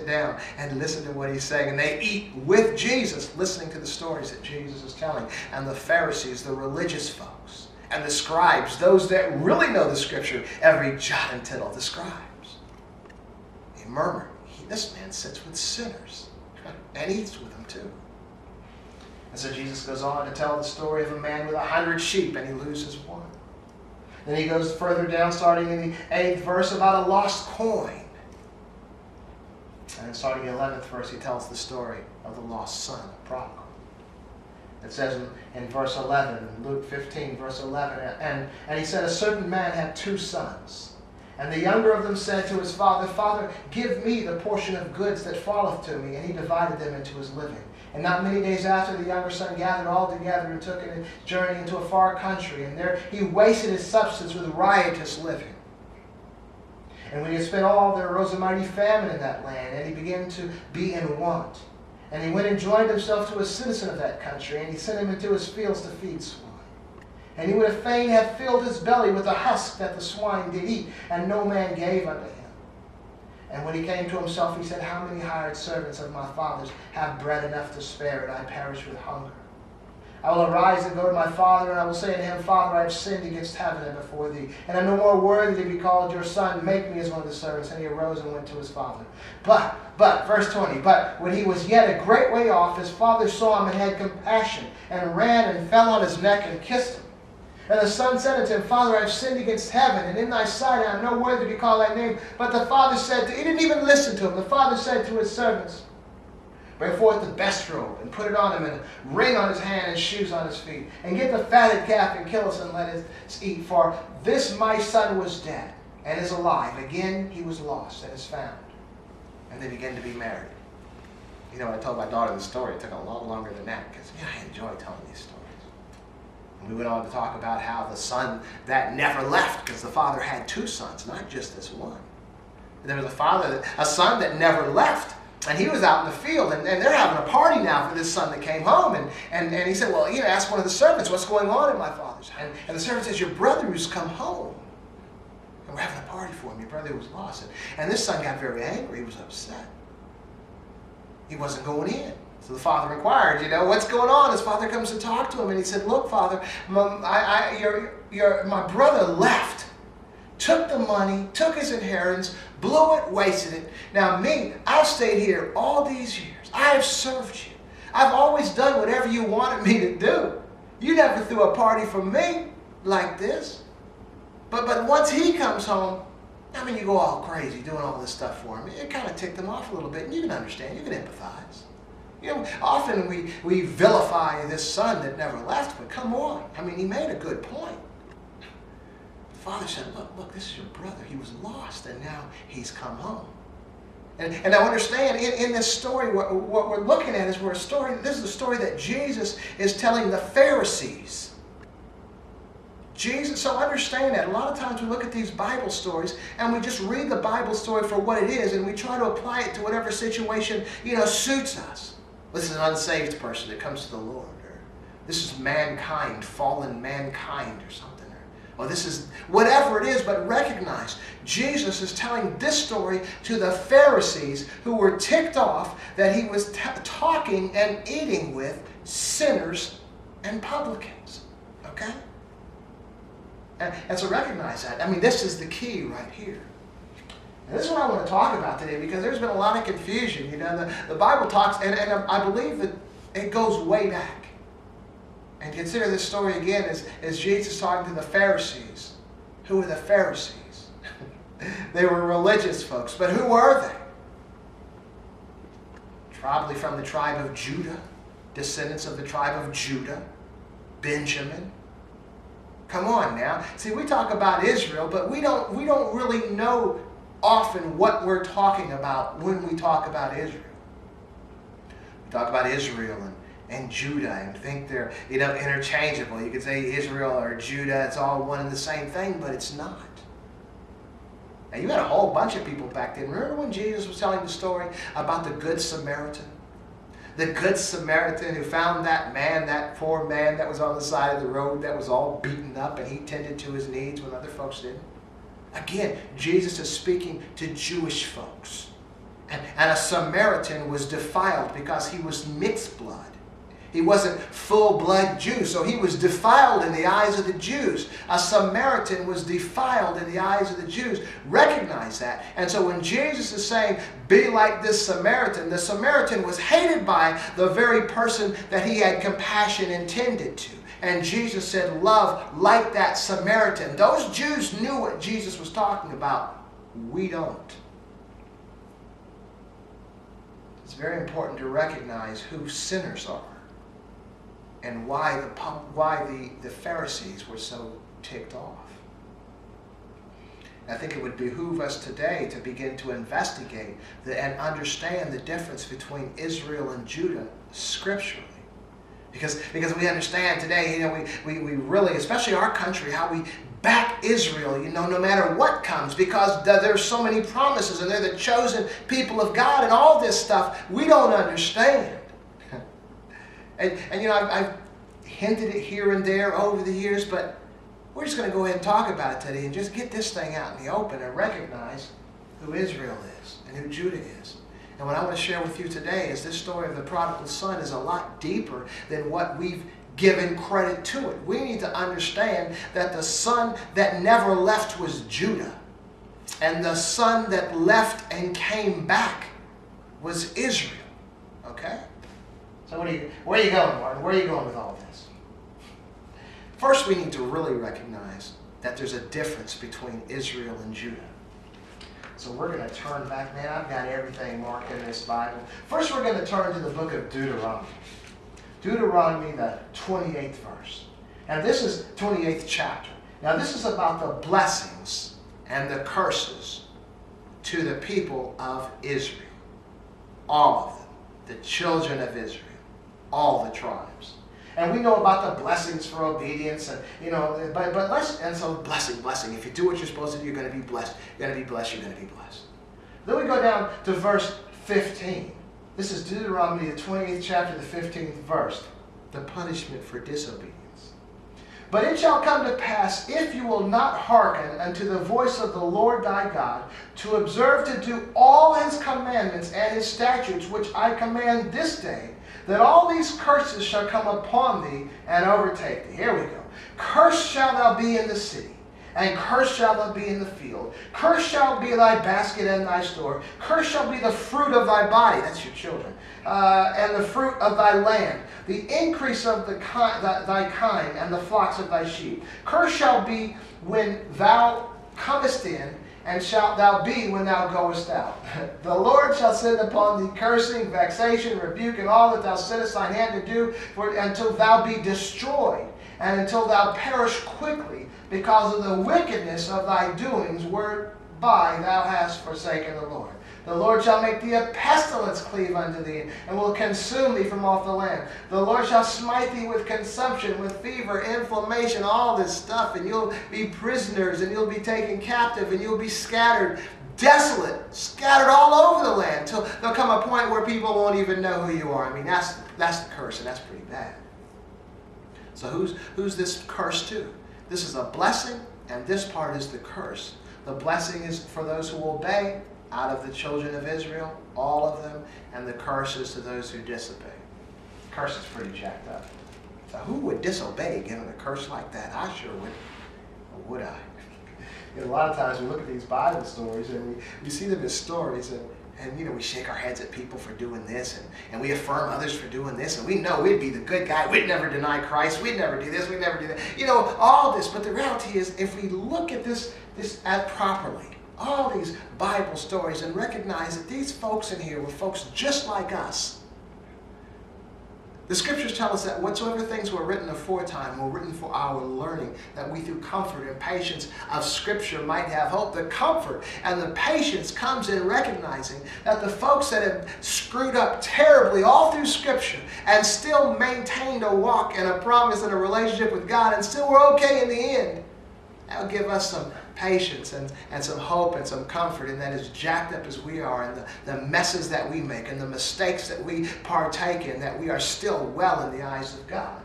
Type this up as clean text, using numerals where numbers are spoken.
sit down and listen to what he's saying. And they eat with Jesus, listening to the stories that Jesus is telling. And the Pharisees, the religious folks, and the scribes, those that really know the scripture, every jot and tittle, the scribes, they murmured, this man sits with sinners and eats with them too. And so Jesus goes on to tell the story of a man with 100 sheep and he loses one. Then he goes further down, starting in the 8th verse, about a lost coin. And then starting in the 11th verse, he tells the story of the lost son, the prodigal. It says in verse 11, in Luke 15, verse 11, and he said, a certain man had 2 sons. And the younger of them said to his father, Father, give me the portion of goods that falleth to me. And he divided them into his living. And not many days after, the younger son gathered all together and took a journey into a far country. And there he wasted his substance with riotous living. And when he had spent all, there arose a mighty famine in that land, and he began to be in want. And he went and joined himself to a citizen of that country, and he sent him into his fields to feed swine. And he would have fain have filled his belly with the husk that the swine did eat, and no man gave unto him. And when he came to himself, he said, how many hired servants of my father's have bread enough to spare, and I perish with hunger? I will arise and go to my father, and I will say to him, Father, I have sinned against heaven and before thee, and am no more worthy to be called your son. Make me as one of the servants. And he arose and went to his father. But, verse 20, but when he was yet a great way off, his father saw him and had compassion, and ran and fell on his neck and kissed him. And the son said unto him, Father, I have sinned against heaven, and in thy sight I am no worthy to be called thy name. But the father said, he didn't even listen to him. The father said to his servants, bring forth the best robe, and put it on him, and a ring on his hand, and shoes on his feet. And get the fatted calf, and kill us, and let us eat. For this my son was dead, and is alive. Again he was lost, and is found. And they began to be married. You know, when I told my daughter the story, it took a lot longer than that, because I enjoy telling these stories. We went on to talk about how the son that never left, because the father had 2 sons, not just this one. There was a son that never left, and he was out in the field, and they're having a party now for this son that came home, and he said, well, ask one of the servants, what's going on in my father's house? And the servant says, your brother who's come home, and we're having a party for him. Your brother was lost. And this son got very angry. He was upset. He wasn't going in. So the father inquired, what's going on? His father comes to talk to him, and he said, look, Father, my brother left, took the money, took his inheritance, blew it, wasted it. Now me, I've stayed here all these years. I have served you. I've always done whatever you wanted me to do. You never threw a party for me like this. But once he comes home, you go all crazy doing all this stuff for him. It kind of ticked him off a little bit, and you can understand, you can empathize. Often we vilify this son that never left, but come on. He made a good point. The father said, look, this is your brother. He was lost, and now he's come home. And now understand, in this story, what we're looking at is this is a story that Jesus is telling the Pharisees. So understand that. A lot of times we look at these Bible stories and we just read the Bible story for what it is, and we try to apply it to whatever situation, suits us. This is an unsaved person that comes to the Lord, or this is mankind, fallen mankind, or something, or this is whatever it is. But recognize, Jesus is telling this story to the Pharisees who were ticked off that he was talking and eating with sinners and publicans. Okay? And so recognize that. This is the key right here. And this is what I want to talk about today, because there's been a lot of confusion. The Bible talks, and I believe that it goes way back. And consider this story again as Jesus talking to the Pharisees. Who were the Pharisees? They were religious folks, but who were they? Probably from the tribe of Judah, descendants of the tribe of Judah, Benjamin. Come on now. See, we talk about Israel, but we don't really know often what we're talking about when we talk about Israel. We talk about Israel and Judah and think they're interchangeable. You could say Israel or Judah, it's all one and the same thing, but it's not. Now, you had a whole bunch of people back then. Remember when Jesus was telling the story about the Good Samaritan? The Good Samaritan who found that poor man that was on the side of the road that was all beaten up, and he tended to his needs when other folks didn't. Again, Jesus is speaking to Jewish folks. And a Samaritan was defiled because he was mixed blood. He wasn't full-blood Jew, so he was defiled in the eyes of the Jews. A Samaritan was defiled in the eyes of the Jews. Recognize that. And so when Jesus is saying, be like this Samaritan, the Samaritan was hated by the very person that he had compassion intended to. And Jesus said, love like that Samaritan. Those Jews knew what Jesus was talking about. We don't. It's very important to recognize who sinners are and why the Pharisees were so ticked off. I think it would behoove us today to begin to investigate and understand the difference between Israel and Judah scripturally. Because we understand today, we really, especially our country, how we back Israel, no matter what comes, because there's so many promises and they're the chosen people of God and all this stuff we don't understand. And I've hinted it here and there over the years, but we're just going to go ahead and talk about it today and just get this thing out in the open and recognize who Israel is and who Judah is. And what I want to share with you today is this story of the prodigal son is a lot deeper than what we've given credit to it. We need to understand that the son that never left was Judah. And the son that left and came back was Israel. Okay? So where are you going, Martin? Where are you going with all this? First, we need to really recognize that there's a difference between Israel and Judah. So we're going to turn back. Man, I've got everything marked in this Bible. First, we're going to turn to the book of Deuteronomy. Deuteronomy, the 28th verse. And this is 28th chapter. Now, this is about the blessings and the curses to the people of Israel. All of them. The children of Israel. All the tribes. And we know about the blessings for obedience, and but let's, and so blessing. If you do what you're supposed to do, you're going to be blessed. You're going to be blessed. You're going to be blessed. Then we go down to verse 15. This is Deuteronomy, the 28th chapter, the 15th verse. The punishment for disobedience. But it shall come to pass, if you will not hearken unto the voice of the Lord thy God, to observe to do all his commandments and his statutes, which I command this day, that all these curses shall come upon thee and overtake thee. Here we go. Cursed shall thou be in the city, and cursed shall thou be in the field. Cursed shall be thy basket and thy store. Cursed shall be the fruit of thy body, that's your children, and the fruit of thy land, the increase of thy kind, and the flocks of thy sheep. Cursed shall be when thou comest in, and shalt thou be when thou goest out. The Lord shall send upon thee cursing, vexation, rebuke, and all that thou settest thine hand to do, until thou be destroyed, and until thou perish quickly, because of the wickedness of thy doings, whereby thou hast forsaken the Lord. The Lord shall make thee a pestilence cleave unto thee, and will consume thee from off the land. The Lord shall smite thee with consumption, with fever, inflammation, all this stuff, and you'll be prisoners, and you'll be taken captive, and you'll be scattered, desolate, scattered all over the land, till there'll come a point where people won't even know who you are. I mean, that's the curse, and that's pretty bad. So who's this curse to? This is a blessing, and this part is the curse. The blessing is for those who obey, out of the children of Israel, all of them, and the curse is to those who disobey. The curse is pretty jacked up. So who would disobey given a curse like that? I sure would. Or would I? A lot of times we look at these Bible stories and we see them as stories, and we shake our heads at people for doing this, and we affirm others for doing this, and we know we'd be the good guy. We'd never deny Christ. We'd never do this. We'd never do that. All this. But the reality is, if we look at this as properly, all these Bible stories, and recognize that these folks in here were folks just like us. The scriptures tell us that whatsoever things were written aforetime were written for our learning, that we through comfort and patience of scripture might have hope. The comfort and the patience comes in recognizing that the folks that have screwed up terribly all through scripture and still maintained a walk and a promise and a relationship with God and still were okay in the end, that'll give us some patience and some hope and some comfort, and that as jacked up as we are, and the messes that we make and the mistakes that we partake in, that we are still well in the eyes of God.